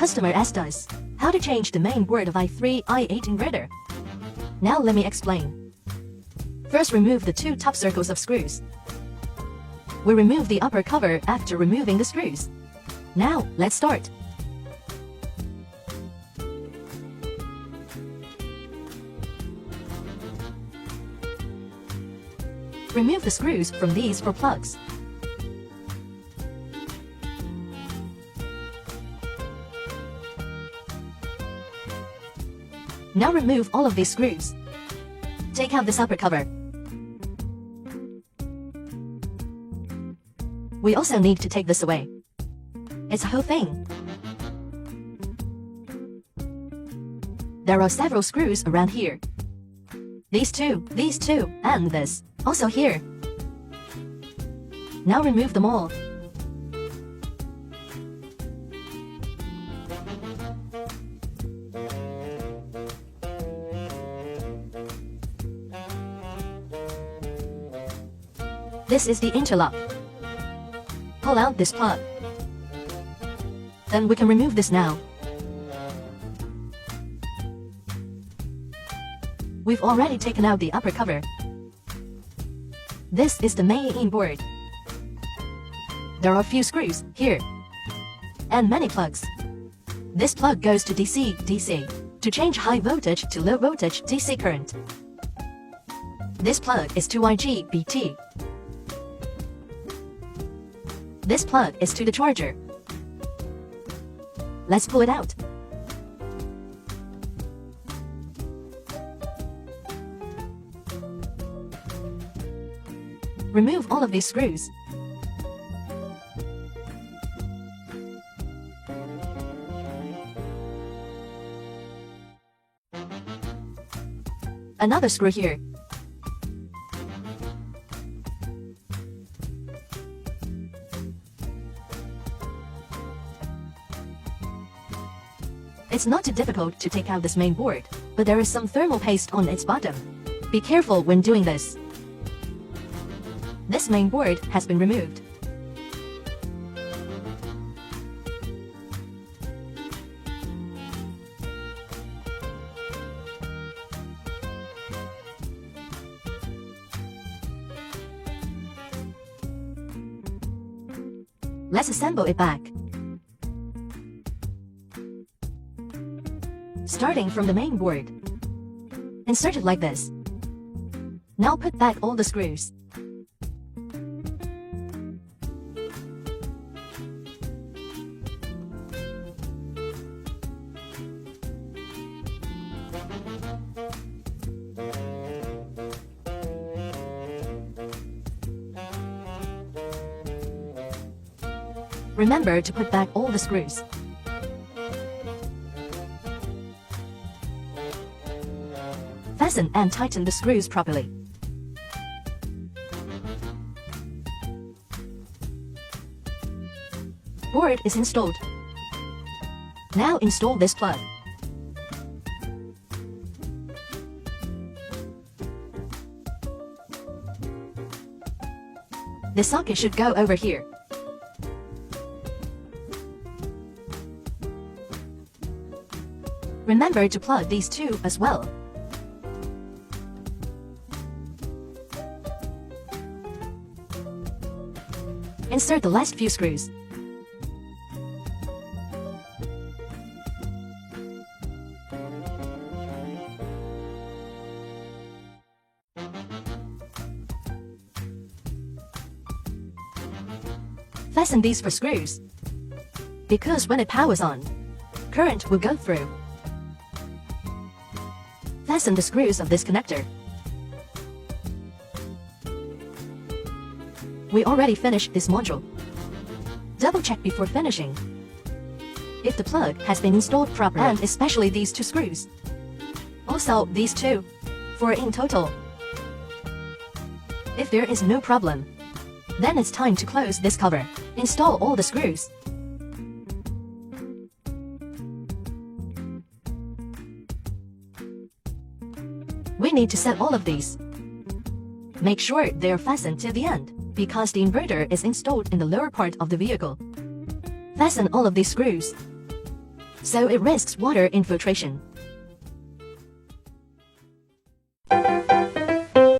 customer asked us how to change the main board of i3, i8 inverter. Now let me explain. First, remove the two top circles of screws. We remove the upper cover after removing the screws. Now, let's start. Remove the screws from these four plugs. Now remove all of these screws. Take out this upper cover. We also need to take this away. It's a whole thing. There are several screws around here. These two, and this, also here. Now remove them all. This is the interlock. Pull out this plug. Then we can remove this now. We've already taken out the upper cover. This is the main board. There are a few screws here and many plugs. This plug goes to DC to change high voltage to low voltage DC current. This plug is to IGBT. This plug is to the charger. Let's pull it out. Remove all of these screws. Another screw here. It's not too difficult to take out this main board, but there is some thermal paste on its bottom. Be careful when doing this. This main board has been removed. Let's assemble it back. Starting from the main board. Insert it like this. Now put back all the screws. Remember to put back all the screws. Fasten and tighten the screws properly. Board is installed. Now install this plug. The socket should go over here. Remember to plug these two as well. Insert the last few screws. Fasten these for screws, because when it powers on, current will go through. Fasten the screws of this connector. We already finished this module. Double check before finishing if the plug has been installed properly, and especially these two screws. Also these two, 4 in total. If there is no problem, then it's time to close this cover. Install all the screws. We need to set all of these. Make sure they are fastened to the end, because the inverter is installed in the lower part of the vehicle. Fasten all of these screws. so it risks water infiltration.